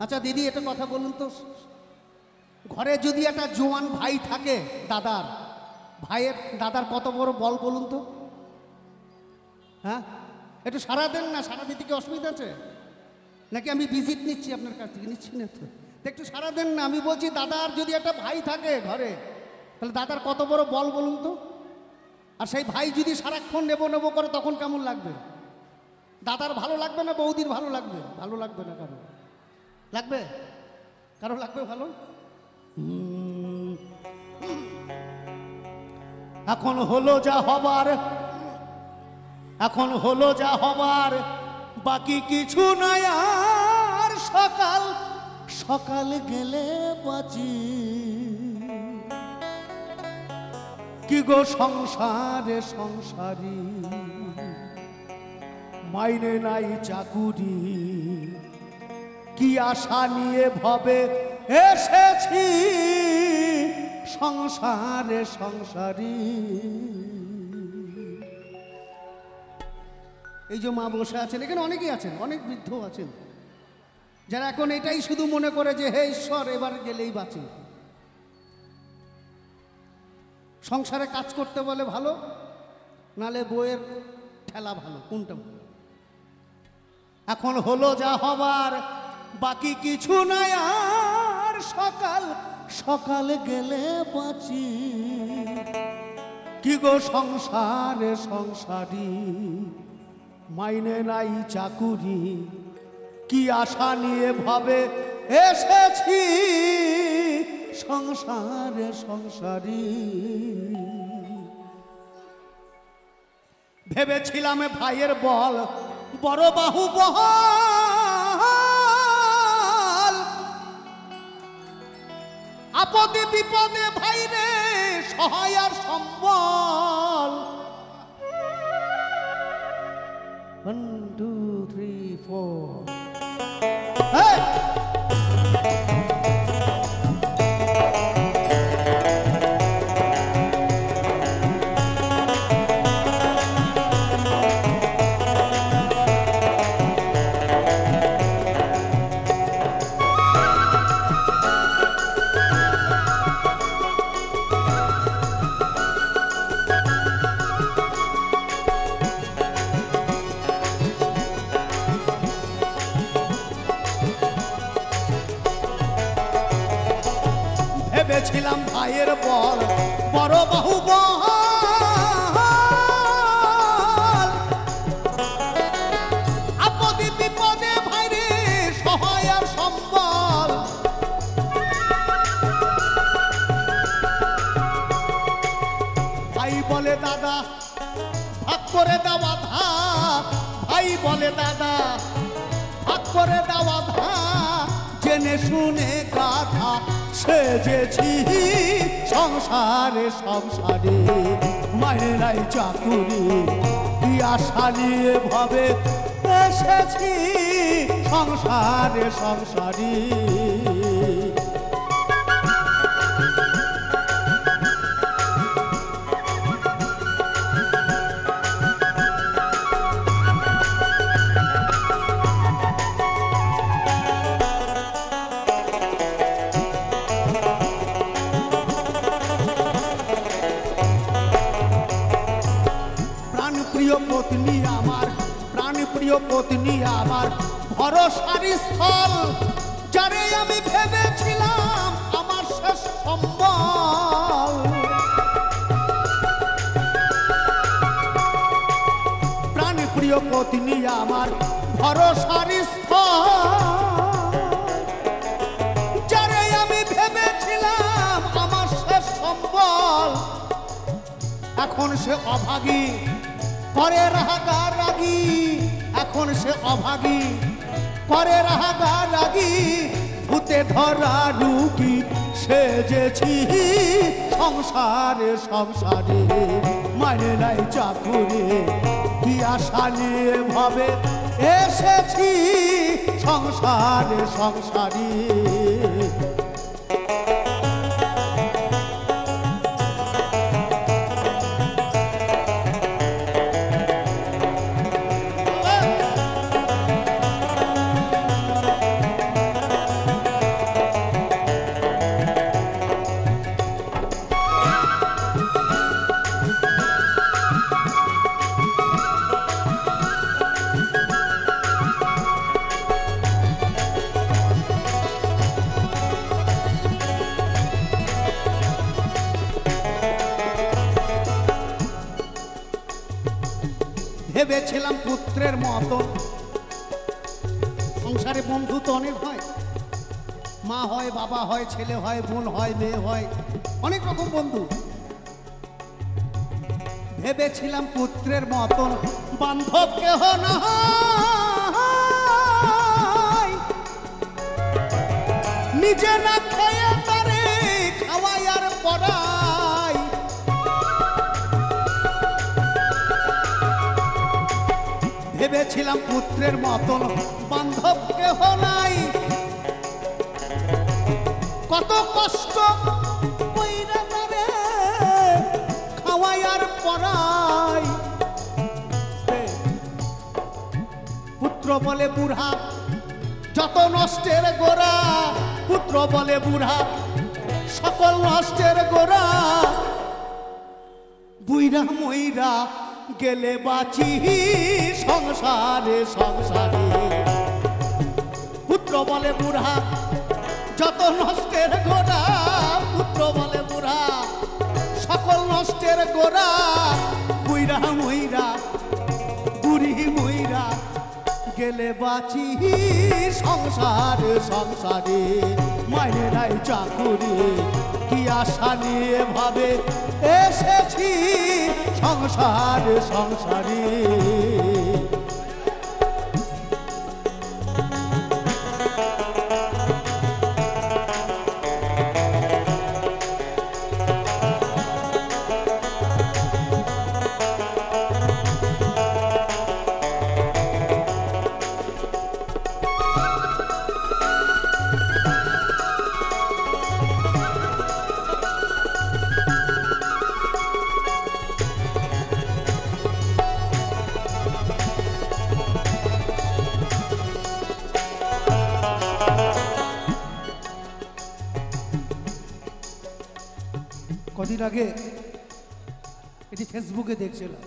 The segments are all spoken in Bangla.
আচ্ছা দিদি, এটা কথা বলুন তো, ঘরে যদি একটা জোয়ান ভাই থাকে, দাদার কত বড় বল বলুন তো? হ্যাঁ, একটু সারা দেন না। সারা দিতে কি অসুবিধা আছে নাকি? আমি ভিজিট নিচ্ছি আপনার কাছ থেকে, নিচ্ছি না তো? একটু সারা দেন না। আমি বলছি দাদার যদি একটা ভাই থাকে ঘরে, তাহলে দাদার কত বড় বল বলুন তো? আর সেই ভাই যদি সারাক্ষণ নেবো নেবো করে, তখন কেমন লাগবে? দাদার ভালো লাগবে না বৌদির ভালো লাগবে? ভালো লাগবে না কারো? লাগবে? কারো লাগবে ভালো? এখন হলো যা হবার, বাকি কিছু নাই আর। সকাল গেলে বাঁচি, কি গো সংসারী, মাইনে নাই চাকুরি, কি আশা নিয়ে ভবে এসেছি সংসারী। এই যে মা বসে আছেন, এখানে অনেকেই আছেন, অনেক বৃদ্ধ আছেন, যারা এখন এটাই শুধু মনে করে যে হে ঈশ্বর, এবার গেলেই বাঁচি। সংসারে কাজ করতে বলে ভালো, নালে বইয়ের ঠেলা ভালো, কোনটা? এখন হলো যা হবার, বাকি কিছু নাই আর। সকাল গেলে বাঁচি, কি গো সংসারী, মাইনে নাই চাকুরি, কি আশা নিয়ে ভাবে এসেছি সংসারী। ভেবেছিলাম ভাইয়ের বল বড় বাহু বহল, আপদে বিপদে ভাইরে সহায় আর সম্বল। 1 2 3 4 ভেবেছিলাম ভাইয়ের বল বড় বাহু বহল, আপদে বিপদে ভাইরে সহায় আর সম্বল। ভাই বলে দাদা ভাগ করে দেওয়া ধার, ভাই বলে দাদা ভাগ করে দেওয়া ধার। জেনে শুনে গাধা সেজেছি সংসারে, মাইনে নাই চাকুরি, কি আশা নিয়ে ভাবে এসেছি সংসারী। প্রাণপ্রিয় পত্নী আমার ভরসার স্থল, যারে আমি ভেবেছিলাম আমার শেষ সম্বল। প্রাণপ্রিয় পত্নী আমার ভরসার স্থল, যারে আমি ভেবেছিলাম আমার শেষ সম্বল। এখন সে অভাগী করে রাগারাগি, এখন সে অভাগী করে রাগারাগি। ভূতে ধরা রুগী সেজেছি সংসারে, মাইনে নাই চাকুরি, কি আশা নিয়ে ভাবে এসেছি সংসারী। ভেবেছিলাম পুত্রের মতন। সংসারে বন্ধু তো অনেক হয়, মা হয়, বাবা হয়, ছেলে হয়, বোন হয়, মেয়ে হয়, অনেক রকম বন্ধু। ভেবেছিলাম পুত্রের মতন বান্ধব কেহ নাই, নিজে না খেয়ে তারে খাওয়াই আর পড়াই। ভেবেছিলাম পুত্রের মতন বান্ধব কেহ নাই, কত কষ্ট কইরা তারে খাওয়াই আর পড়াই। পুত্র বলে বুড়া যত নষ্টের গোড়া, পুত্র বলে বুড়া সকল নষ্টের গোড়া। বুইরা মইরা গেলে বাঁচি সংসারে সংসারে। পুত্র বলে বুড়া যত নষ্টের গোড়া, পুত্র বলে বুড়া সকল নষ্টের গোড়া। বুইরা মইরা বুড়ি মইরা গেলে বাঁচি সংসারে সংসারে। মাইনে নাই চাকুরি কি আশা নিয়ে ভাবে এসেছি সংসারে সংসারে। কদিন আগে এটি ফেসবুকে দেখছিলাম,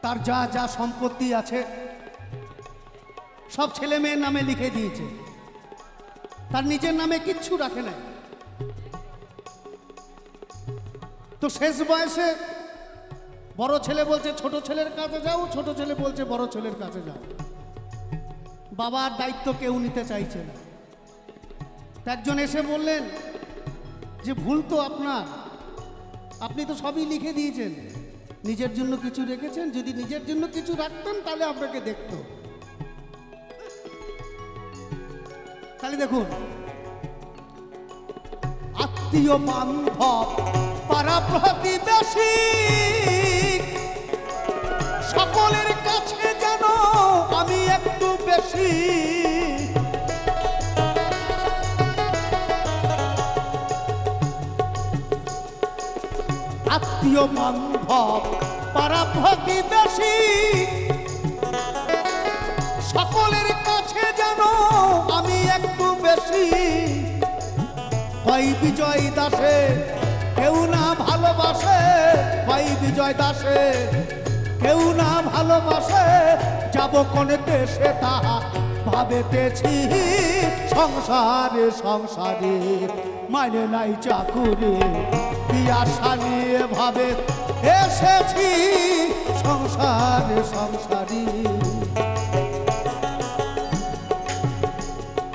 তার যা যা সম্পত্তি আছে সব ছেলে মেয়ের নামে লিখে দিয়েছে, তার নিজের নামে কিচ্ছু রাখে নাই। তো শেষ বয়সে বড় ছেলে বলছে ছোট ছেলের কাছে যাও, ছোট ছেলে বলছে বড় ছেলের কাছে যাও। বাবার দায়িত্ব কেউ নিতে চাইছে না। একজন এসে বললেন যে ভুল তো আপনার, আপনি তো সবই লিখে দিয়েছেন, নিজের জন্য কিছু রেখেছেন, যদি নিজের জন্য কিছু রাখতেন তাহলে আপনাকে দেখত। তাহলে দেখুন, আত্মীয় বান্ধব পাড়া প্রতিবেশী সকলের কাছে যেন আমি একটু বেশি। আত্মীয় বান্ধব পাড়া প্রতিবেশী সকলের কাছে যেন আমি একটু বেশি। হয় বিজয় দাসে কেউ না ভালোবাসে, হয় বিজয় দাসে কেউ না ভালোবাসে। যাব কোন দেশে তাহা ভাবেতেছি সংসারে সংসারে। মাইনে নাই চাকুরি কি আশা নিয়ে ভাবে এসেছি সংসারে সংসারে।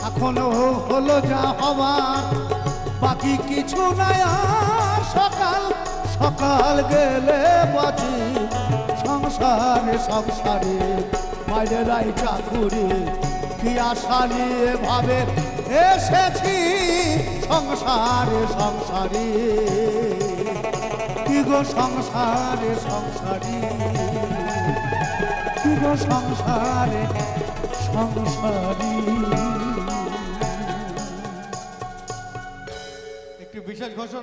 এখনো হলো যা হবার বাকি কিছু নাই, সকাল সকাল গেলে বাঁচি সংসারে সংসারে। মাইনে নাই চাকুরি কি আশা নিয়ে ভাবে এসেছি সংসারে সংসারে। কি গো সংসারে সংসারে, কি গো সংসারে সংসারে। একটি বিশেষ ঘোষণা।